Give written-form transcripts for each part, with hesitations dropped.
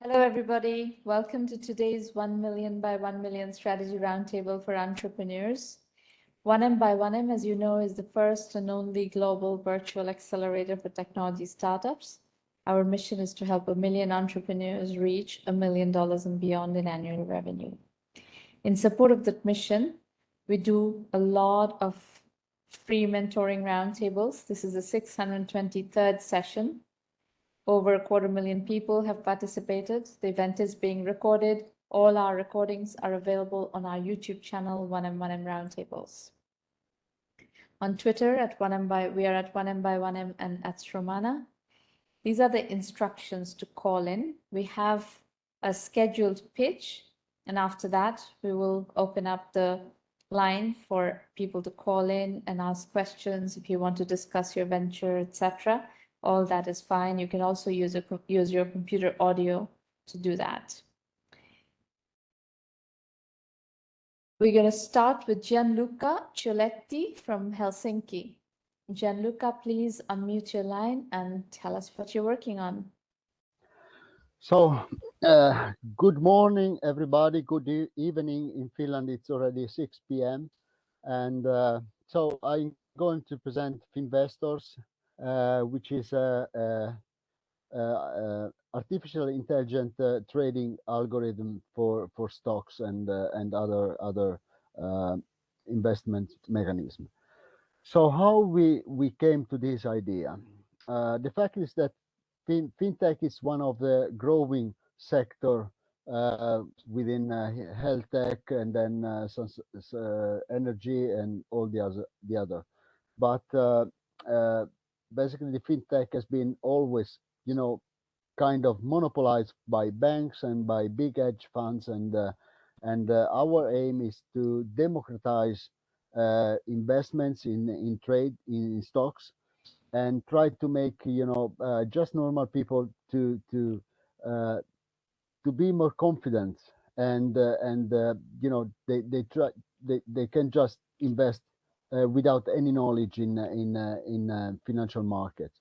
Hello, everybody. Welcome to today's 1 million by 1 million strategy roundtable for entrepreneurs. 1M by 1M, as you know, is the first and only global virtual accelerator for technology startups. Our mission is to help 1 million entrepreneurs reach $1 million and beyond in annual revenue. In support of that mission, we do a lot of free mentoring roundtables. This is the 623rd session. Over 250,000 people have participated. The event is being recorded. All our recordings are available on our YouTube channel, 1M1M Roundtables. On Twitter, we are at 1M1M and at Stromana. These are the instructions to call in. We have a scheduled pitch, and after that, we will open up the line for people to call in and ask questions if you want to discuss your venture, etc. All that is fine. You can also use your computer audio to do that. We're going to start with Gian-Luca Cioletti from Helsinki. Gian-Luca, please unmute your line and tell us what you're working on. So, good morning, everybody. Good evening in Finland. It's already 6 p.m. And so I'm going to present Finvestors, which is artificial intelligent trading algorithm for stocks and other investment mechanism. So how we came to this idea? The fact is that FinTech is one of the growing sector within health tech and then some energy and all the other. But basically, the FinTech has been always, kind of monopolized by banks and by big hedge funds, and our aim is to democratize investments in trade in stocks, and try to make just normal people to be more confident, and they can just invest without any knowledge in financial markets.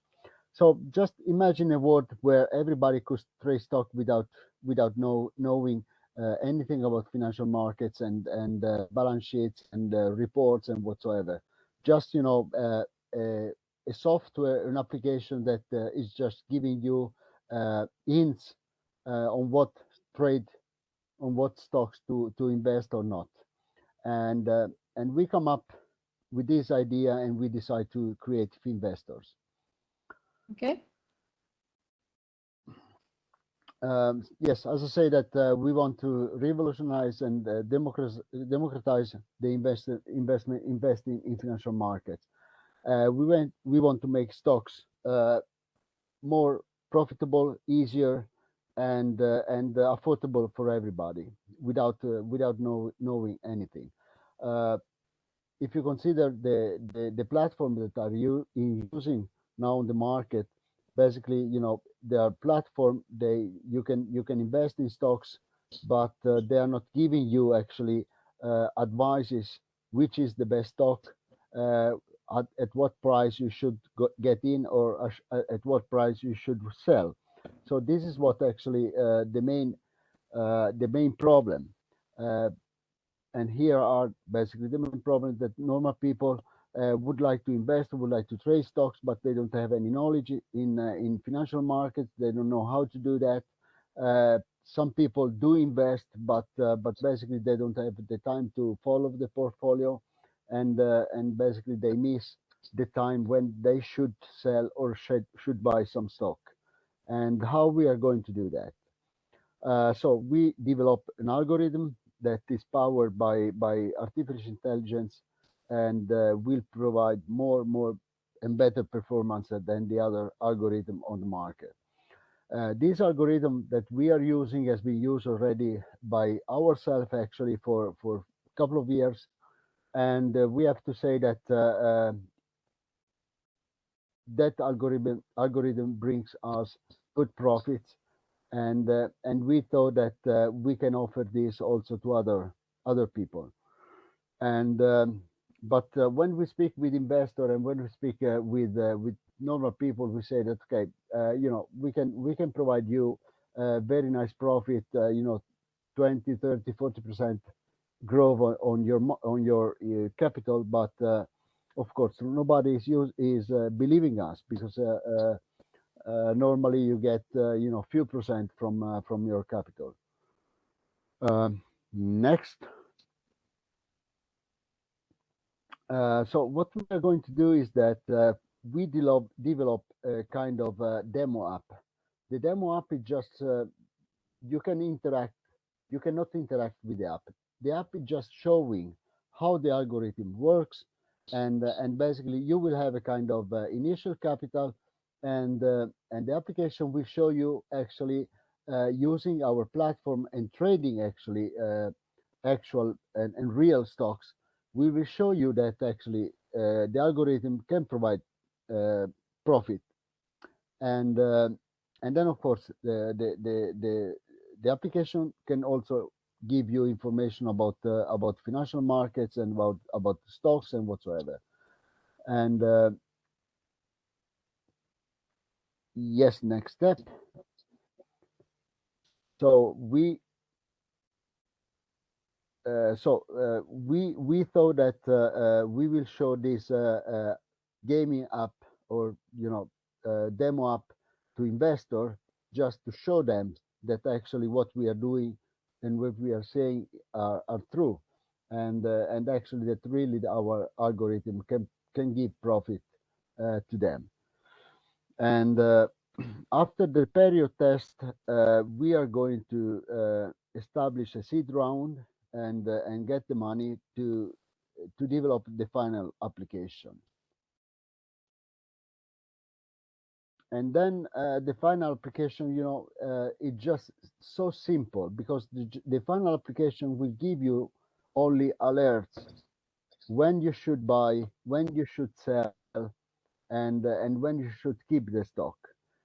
So just imagine a world where everybody could trade stock without knowing anything about financial markets and balance sheets and reports and whatsoever. Just a software, an application that is just giving you hints on what stocks to invest or not. And we come up with this idea, and we decide to create Finvestors. Okay. Yes, as I say that we want to revolutionize and democratize the investing in financial markets. We want to make stocks more profitable, easier, and affordable for everybody without knowing anything. If you consider the platform that are using now on the market, basically, their platform, you can invest in stocks, but they are not giving you actually advices which is the best stock, at what price you should get in, or at what price you should sell. So this is what actually the main problem. And here are basically the main problems that normal people would like to invest, would like to trade stocks, but they don't have any knowledge in financial markets. They don't know how to do that. Some people do invest, but basically they don't have the time to follow the portfolio, and basically they miss the time when they should sell or should buy some stock. And how we are going to do that? So we develop an algorithm that is powered by artificial intelligence, and will provide more and better performance than the other algorithm on the market. This algorithm that we are using has been used already by ourselves actually for a couple of years, and we have to say that that algorithm brings us good profits, and we thought that we can offer this also to other people. And but when we speak with investor, and when we speak with normal people, we say that okay, we can provide you very nice profit, 20, 30, 40% growth on your capital, but of course nobody is believing us, because normally you get few percent from your capital. Next. So what we are going to do is that we develop a kind of demo app. The demo app is just you can interact. You cannot interact with the app. The app is just showing how the algorithm works, and basically you will have a kind of initial capital, and the application will show you actually using our platform and trading actually actual and real stocks. We will show you that actually the algorithm can provide profit, and uh, and then of course the application can also give you information about financial markets and about stocks and whatsoever. And yes, next step. So we thought that we will show this gaming app, or demo app, to investor, just to show them that actually what we are doing and what we are saying are true, and actually that really our algorithm can give profit to them. And after the period test, we are going to establish a seed round and get the money to develop the final application. And then the final application, it's just so simple, because the final application will give you only alerts when you should buy, when you should sell, and when you should keep the stock.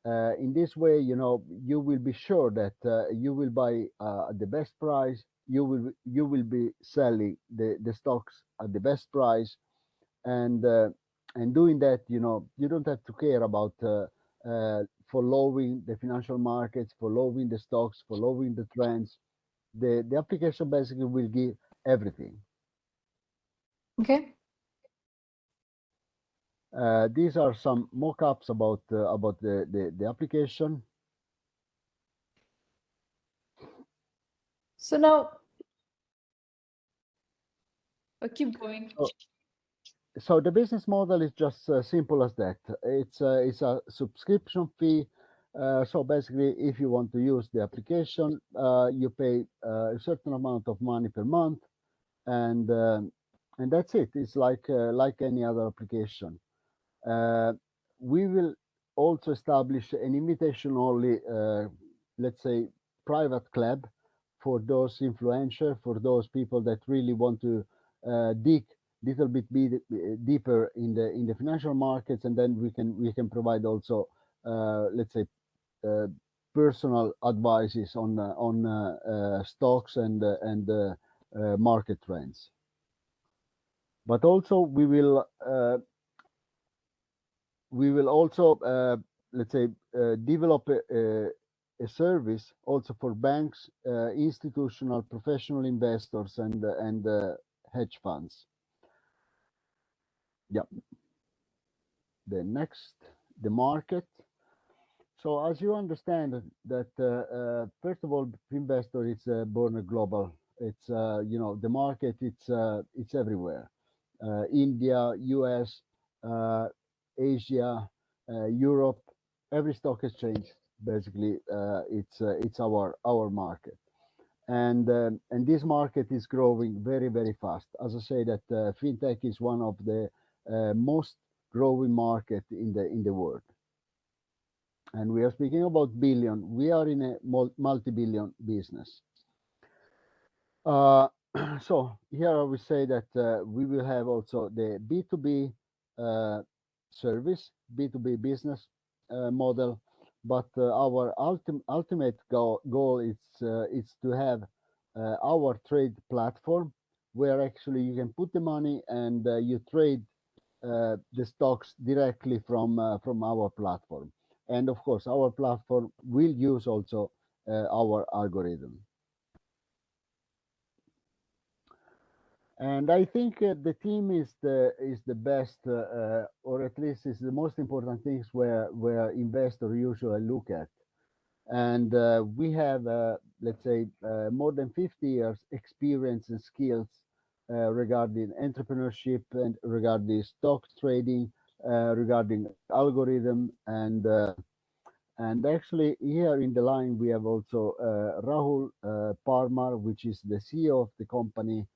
In this way, you will be sure that you will buy at the best price. You will be selling the stocks at the best price, and doing that, you don't have to care about following the financial markets, following the stocks, following the trends. The application basically will give everything. Okay. These are some mock-ups about the application. So now, keep going. So the business model is just simple as that. It's a subscription fee. So basically, if you want to use the application, you pay a certain amount of money per month, and that's it. It's like any other application. Uh, we will also establish an invitation-only, let's say, private club for those influencers, for those people that really want to dig little bit deeper in the financial markets, and then we can provide also, let's say, uh, personal advices on stocks and market trends. But also we will also let's say develop a service also for banks, institutional, professional investors, and hedge funds. Yeah. The next, the market. So as you understand that first of all, Finvestor is born global. It's the market. It's everywhere. India, US, Asia, Europe, every stock exchange. Basically, it's our market, and this market is growing very, very fast. As I say, that FinTech is one of the most growing market in the world, and we are speaking about billion. We are in a multi-billion business. Uh, so here I will say that we will have also the B2B service, B2B business model, but our ultimate goal is to have our trade platform, where actually you can put the money and you trade the stocks directly from our platform. And of course, our platform will use also our algorithm. And I think the team is the best, or at least is the most important things where investor usually look at. And we have, let's say, more than 50 years experience and skills regarding entrepreneurship and regarding stock trading, regarding algorithm, and actually here in the line we have also Rahul Parmar, which is the CEO of the company.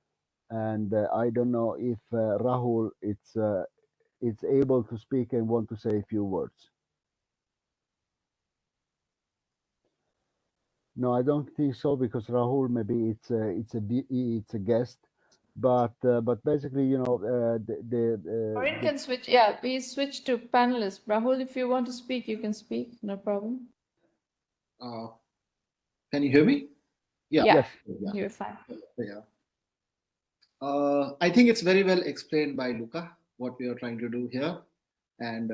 And I don't know if Rahul it's able to speak and want to say a few words. No, I don't think so, because Rahul, maybe it's a guest, but basically, Corinne the can switch. Yeah, we switch to panelists. Rahul, if you want to speak, you can speak. No problem. Uh, can you hear me? Yeah. Yeah, yes, Yeah. you're fine. Yeah. I think it's very well explained by Luca what we are trying to do here, and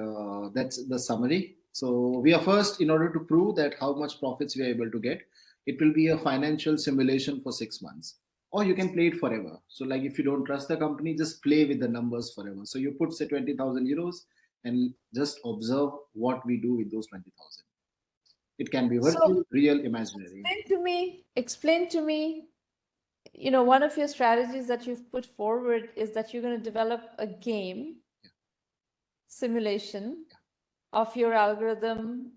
that's the summary. So we are first, in order to prove that how much profits we are able to get, it will be a financial simulation for 6 months, or you can play it forever. So like if you don't trust the company, just play with the numbers forever. So you put say 20,000 euros and just observe what we do with those 20,000. It can be So virtual, real, imaginary. explain to me, one of your strategies that you've put forward is that you're going to develop a game simulation of your algorithm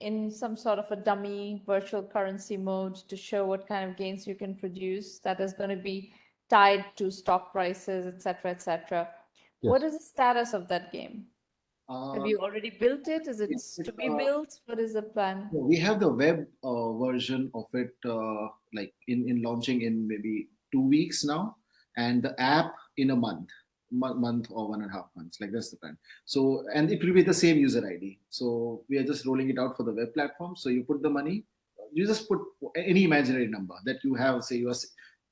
in some sort of a dummy virtual currency mode to show what kind of gains you can produce that is going to be tied to stock prices, etc., etc. yes. What is the status of that game? Have Uh, you already built it? Is it it's, to be built? What is the plan? We have the web version of it, like in launching in maybe 2 weeks now, and the app in a month or 1.5 months. Like that's the plan. So, and it will be the same user ID. So we are just rolling it out for the web platform. So you put the money, you just put any imaginary number that you have. Say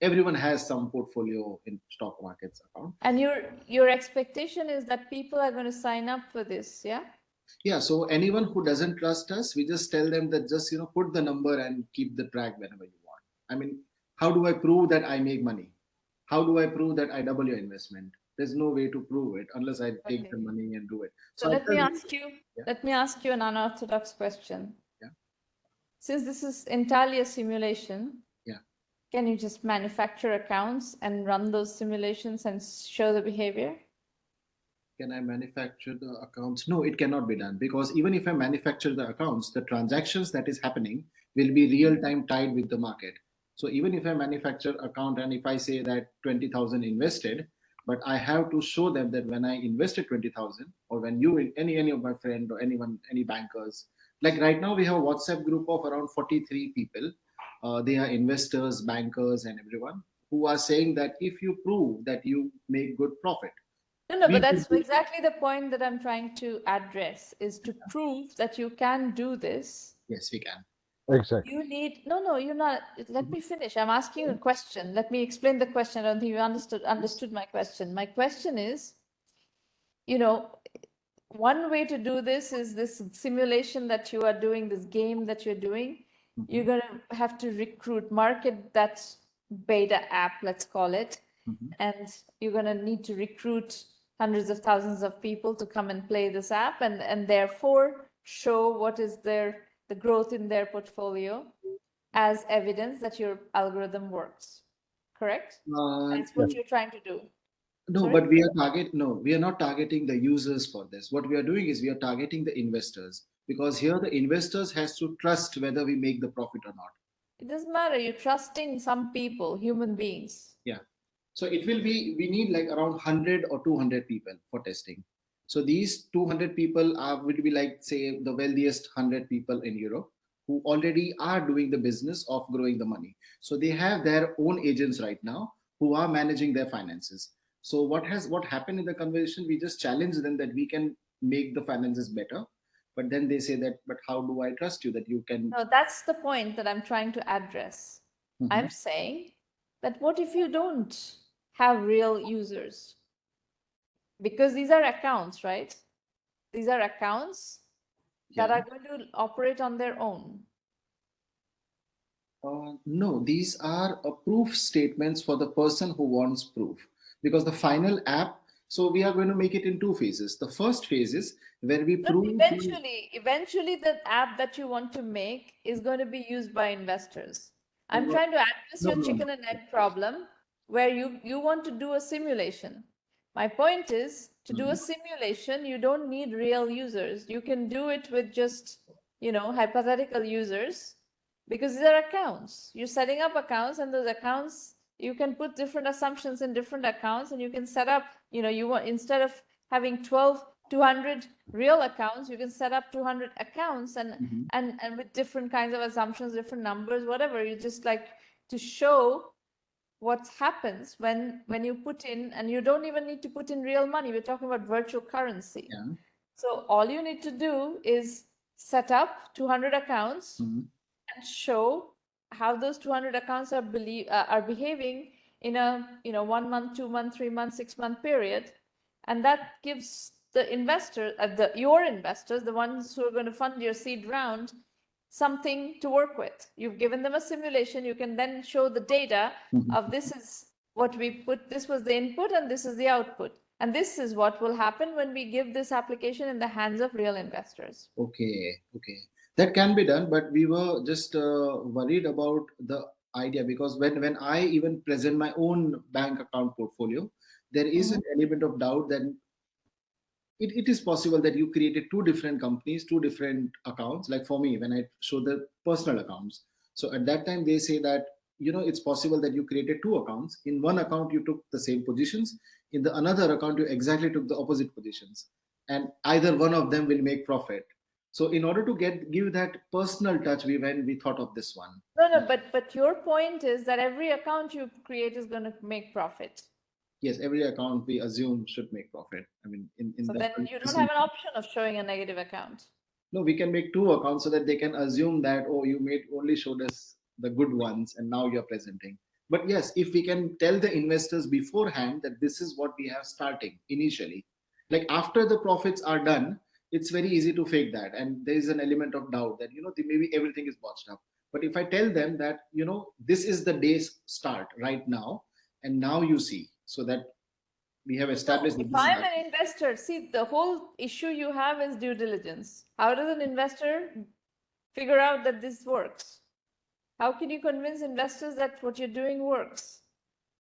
everyone has some portfolio in stock markets account. And your expectation is that people are going to sign up for this, yeah? Yeah, so anyone who doesn't trust us, we just tell them that just put the number and keep the track whenever you want. I mean, how do I prove that I make money? How do I prove that I double your investment? There's no way to prove it unless I take Okay. the money and do it. So I let me tell them, ask you, yeah. let me ask you an unorthodox question. Yeah. Since this is entirely a simulation, Yeah. can you just manufacture accounts and run those simulations and show the behavior? Can I manufacture the accounts? No, it cannot be done, because even if I manufacture the accounts, the transactions that is happening will be real time tied with the market. So even if I manufacture account and if I say that 20,000 invested, but I have to show them that when I invested 20,000, or when you, any of my friend or anyone, any bankers, like right now we have a WhatsApp group of around 43 people. They are investors, bankers, and everyone who are saying that if you prove that you make good profit, No, we but that's will. exactly the point that I'm trying to address, is to prove that you can do this. Yes, we can. Exactly. You need, no, you're not. Let me finish. I'm asking you a question. Let me explain the question. I don't think you understood my question. My question is, one way to do this is this simulation that you are doing, this game that you're doing. You're going to have to market that beta app, let's call it, and you're going to need to recruit hundreds of thousands of people to come and play this app, and therefore show what is the growth in their portfolio as evidence that your algorithm works. Correct? That's what Yes. you're trying to do. No, Sorry? but we are not targeting the users for this. What we are doing is we are targeting the investors, because here the investors has to trust whether we make the profit or not. It doesn't matter. You're trusting some people, human beings. Yeah. So it will be, we need like around 100 or 200 people for testing. So these 200 people would be like, say, the wealthiest 100 people in Europe who already are doing the business of growing the money. So they have their own agents right now who are managing their finances. So what happened in the conversation, we just challenge them that we can make the finances better. But then they say that, but how do I trust you that you can? No, that's the point that I'm trying to address. I'm saying that what if you don't have real users? Because these are accounts, right? These are accounts that Yeah. are going to operate on their own. No, these are proof statements for the person who wants proof. Because the final app, so we are going to make it in two phases. The first phase is where we But prove eventually the app that you want to make is going to be used by investors. I'm no, trying to address no, your no, chicken and egg problem where you want to do a simulation. My point is to do a simulation, you don't need real users. You can do it with just, hypothetical users because these are accounts. You're setting up accounts, and those accounts, you can put different assumptions in different accounts, and you can set up, you want, instead of having 200 real accounts, you can set up 200 accounts and with different kinds of assumptions, different numbers, whatever. You just like to show what happens when you put in, and you don't even need to put in real money. We're talking about virtual currency. Yeah. So all you need to do is set up 200 accounts and show how those 200 accounts are behaving in a 1 month, 2 month, 3 month, 6 month period, and that gives the investor, your investors, the ones who are going to fund your seed round, something to work with. You've given them a simulation. You can then show the data of this is what we put, this was the input, and this is the output. And this is what will happen when we give this application in the hands of real investors. Okay, okay. That can be done, but we were just worried about the idea because when I even present my own bank account portfolio, there is an element of doubt that it is possible that you created two different companies, two different accounts. Like for me, when I show the personal accounts, so at that time they say that it's possible that you created two accounts. In one account you took the same positions, in the another account you exactly took the opposite positions, and either one of them will make profit. So in order to give that personal touch, we thought of this one. No, but your point is that every account you create is going to make profit. Yes, every account we assume should make profit. I mean, in So the then you don't have an option of showing a negative account. no, we can make two accounts so that they can assume that, oh, you made only showed us the good ones and now you're presenting. But yes, if we can tell the investors beforehand that this is what we have starting initially, like after the profits are done, it's very easy to fake that. And there is an element of doubt that, maybe everything is botched up. But if I tell them that, this is the day's start right now, and now you see, so that we have established that If this is I'm happening. an investor, see, the whole issue you have is due diligence. How does an investor figure out that this works? How can you convince investors that what you're doing works?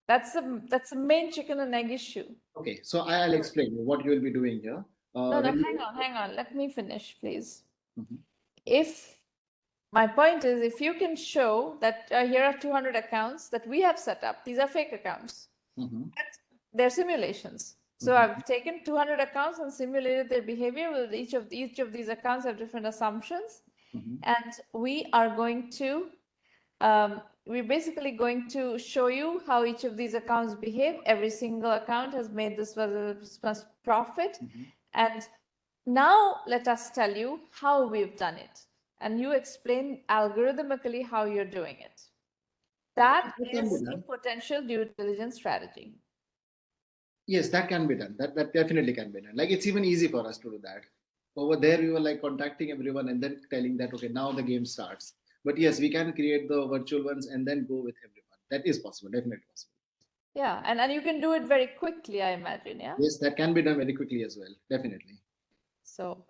That's the main chicken and egg issue. Okay, so I'll explain you what you will be doing here. No, hang on. Let me finish, please. If my point is, if you can show that here are 200 accounts that we have set up, these are fake accounts. But they're simulations. So I've taken 200 accounts and simulated their behavior. With each of these accounts have different assumptions, and we are going to we're basically going to show you how each of these accounts behave. Every single account has made this profit, and now let us tell you how we've done it, and you explain algorithmically how you're doing it. That is a potential due diligence strategy. Yes, that can be done. That definitely can be done. Like it's even easy for us to do that. Over there, we were like contacting everyone and then telling that, okay, now the game starts. But yes, we can create the virtual ones and then go with everyone. That is possible, definitely possible. Yeah, and you can do it very quickly, I imagine. Yeah. Yes, that can be done very quickly as well. Definitely. So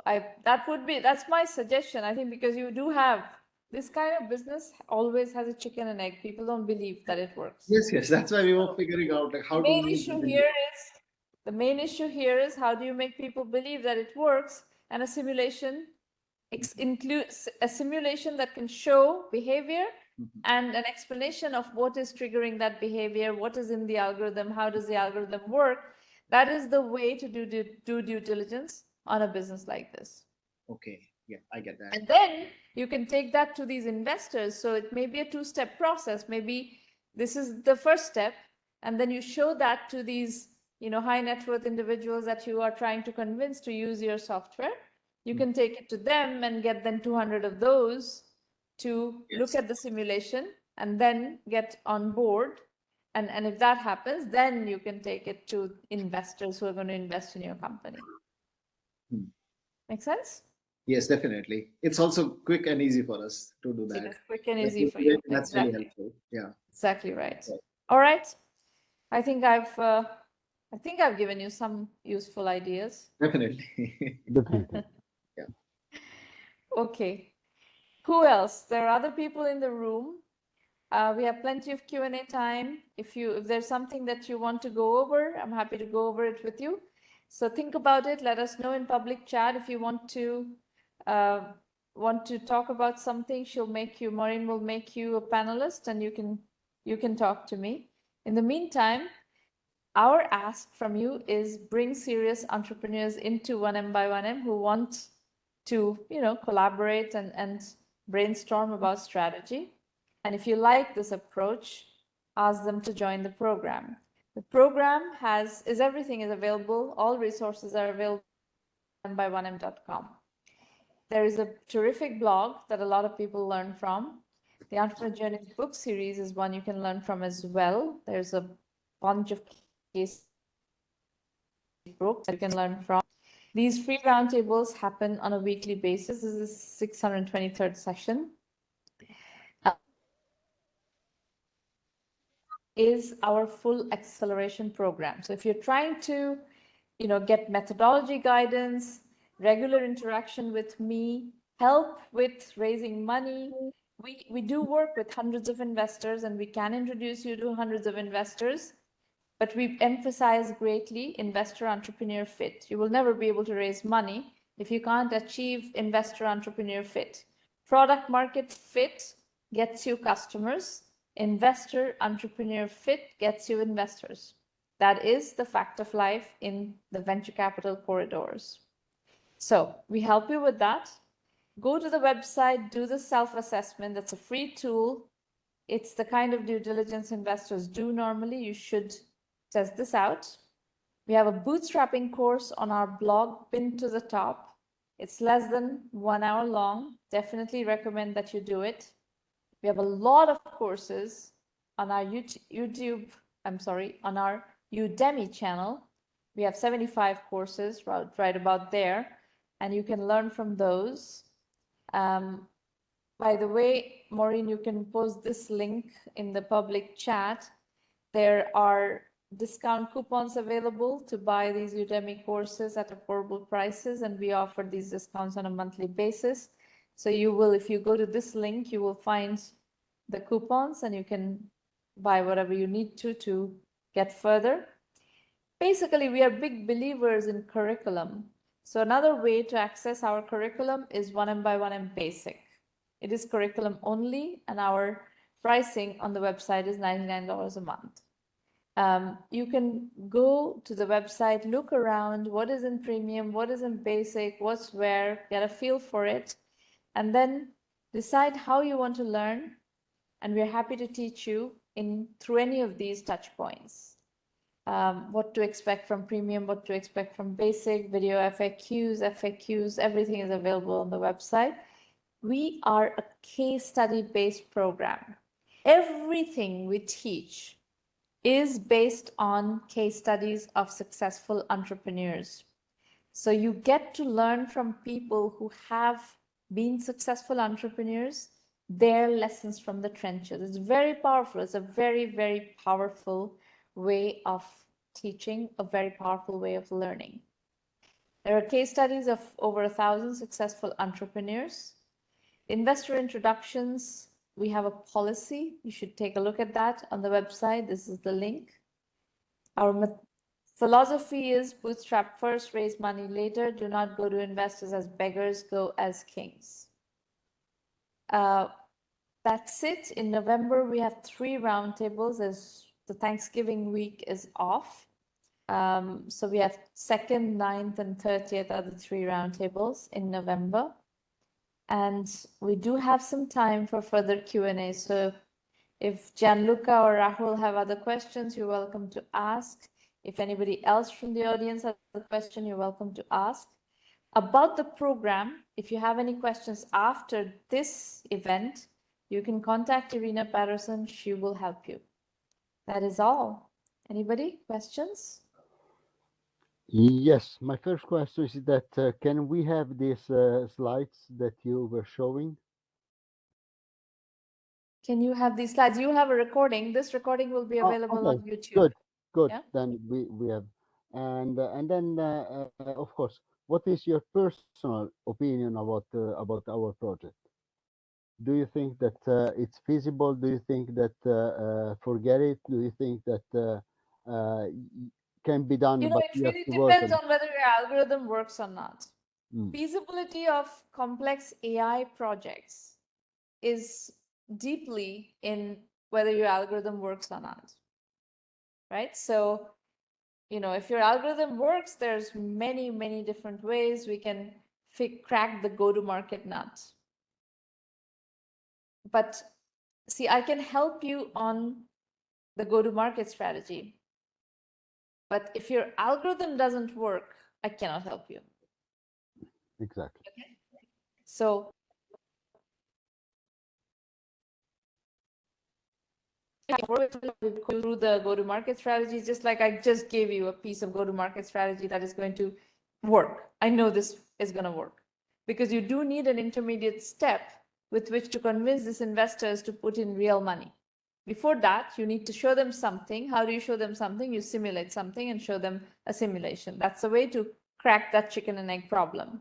that's my suggestion. I think because you do have this kind of business always has a chicken and egg. People don't believe that it works. Yes. That's why we were figuring out like how to The main issue here is how do you make people believe that it works, and a simulation includes a simulation that can show behavior and an explanation of what is triggering that behavior, what is in the algorithm, how does the algorithm work. That is the way to do due diligence on a business like this. Okay, yeah, I get that. And then you can take that to these investors. So it may be a two-step process. Maybe this is the first step, and then you show that to these high net worth individuals that you are trying to convince to use your software. You can take it to them and get them 200 of those to look at the simulation and then get on board. And if that happens, then you can take it to investors who are going to invest in your company. Make sense? Yes, definitely. It's also quick and easy for us to do It that. is quick and easy for you. That's really Exactly. helpful. Yeah. Exactly right. Yeah. All right. I think I've given you some useful ideas. Definitely. Definitely. Yeah. Okay. Who else? There are other people in the room. We have plenty of Q&A time. If there's something that you want to go over, I'm happy to go over it with you. So think about it. Let us know in public chat if you want to talk about something. Maureen will make you a panelist, and you can talk to me. In the meantime, our ask from you is bring serious entrepreneurs into 1M who want to, collaborate and brainstorm about strategy. And if you like this approach, ask them to join the program. The program everything is available. All resources are available on 1Mby1M.com. There is a terrific blog that a lot of people learn from. The Entrepreneur Journeys book series is one you can learn from as well. There's a bunch of case books that you can learn from. These free roundtables happen on a weekly basis. This is the 623rd session. Is our full acceleration program. So if you're trying to, get methodology guidance, regular interaction with me, help with raising money, we do work with hundreds of investors, and we can introduce you to hundreds of investors, but we emphasize greatly investor entrepreneur fit. You will never be able to raise money if you can't achieve investor entrepreneur fit. Product market fit gets you customers. Investor entrepreneur fit gets you investors. That is the fact of life in the venture capital corridors. So we help you with that. Go to the website, do the self-assessment. That's a free tool. It's the kind of due diligence investors do normally. You should test this out. We have a bootstrapping course on our blog pinned to the top. It's less than 1 hour long. Definitely recommend that you do it. We have a lot of courses on our on our Udemy channel. We have 75 courses right about there, and you can learn from those. By the way, Maureen, you can post this link in the public chat. There are discount coupons available to buy these Udemy courses at affordable prices, and we offer these discounts on a monthly basis. So if you go to this link, you will find the coupons, and you can buy whatever you need to get further. Basically, we are big believers in curriculum. So another way to access our curriculum is 1M1M Basic. It is curriculum only, and our pricing on the website is $99 a month. You can go to the website, look around, what is in premium, what is in basic, what's where, get a feel for it, and then decide how you want to learn. And we're happy to teach you through any of these touch points. What to expect from premium, what to expect from basic, video FAQs, everything is available on the website. We are a case study based program. Everything we teach is based on case studies of successful entrepreneurs. So you get to learn from people who have been successful entrepreneurs, their lessons from the trenches. It's very powerful. It's a very, very powerful way of teaching, a very powerful way of learning. There are case studies of over 1,000 successful entrepreneurs. Investor introductions, we have a policy. You should take a look at that on the website. This is the link. Our philosophy is bootstrap first, raise money later. Do not go to investors as beggars, go as kings. That's it. In November, we have 3 roundtables as the Thanksgiving week is off. So we have 2nd, 9th, and 30th are the 3 roundtables in November. And we do have some time for further Q&A. So if Gian-Luca or Rahul have other questions, you're welcome to ask. If anybody else from the audience has a question, you're welcome to ask. About the program, if you have any questions after this event, you can contact Irina Patterson. She will help you. That is all. Anybody? Questions? Yes, my first question is that can we have these slides that you were showing? Can you have these slides? You have a recording. This recording will be available Okay, on YouTube. good, good. Yeah. Then we have, and then of course, what is your personal opinion about our project? Do you think that it's feasible? Do you think that forget it? Do you think that can be done, You know, but it we have really to work depends on it? on whether your algorithm works or not. Mm, Feasibility of complex AI projects is deeply in whether your algorithm works or not, right? So, you know, if your algorithm works, there's many, many different ways we can crack the go-to-market nut. But see, I can help you on the go-to-market strategy. But if your algorithm doesn't work, I cannot help you. exactly. So go through the go-to-market strategy, just like I just gave you a piece of go-to-market strategy that is going to work. I know this is going to work because you do need an intermediate step with which to convince these investors to put in real money. Before that, you need to show them something. How do you show them something? You simulate something and show them a simulation. That's the way to crack that chicken and egg problem.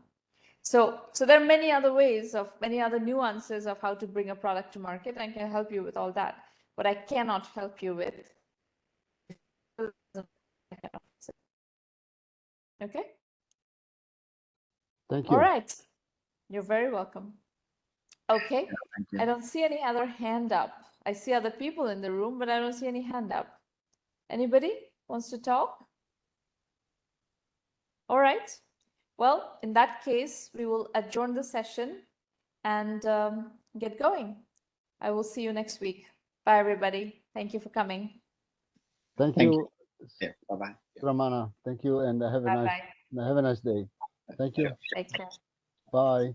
So there are many other ways of many other nuances of how to bring a product to market. I can help you with all that. What I cannot help you with. Okay. Thank All you. right. You're very welcome. Okay. Thank you. I don't see any other hand up. I see other people in the room, but I don't see any hand up. Anybody wants to talk? All right. Well, in that case, we will adjourn the session and get going. I will see you next week. Bye, everybody. Thank you for coming. Thank Thank you, Yeah, bye-bye. Ramana. Thank you, and have a Bye-bye. nice day. Thank you. Take care. Bye.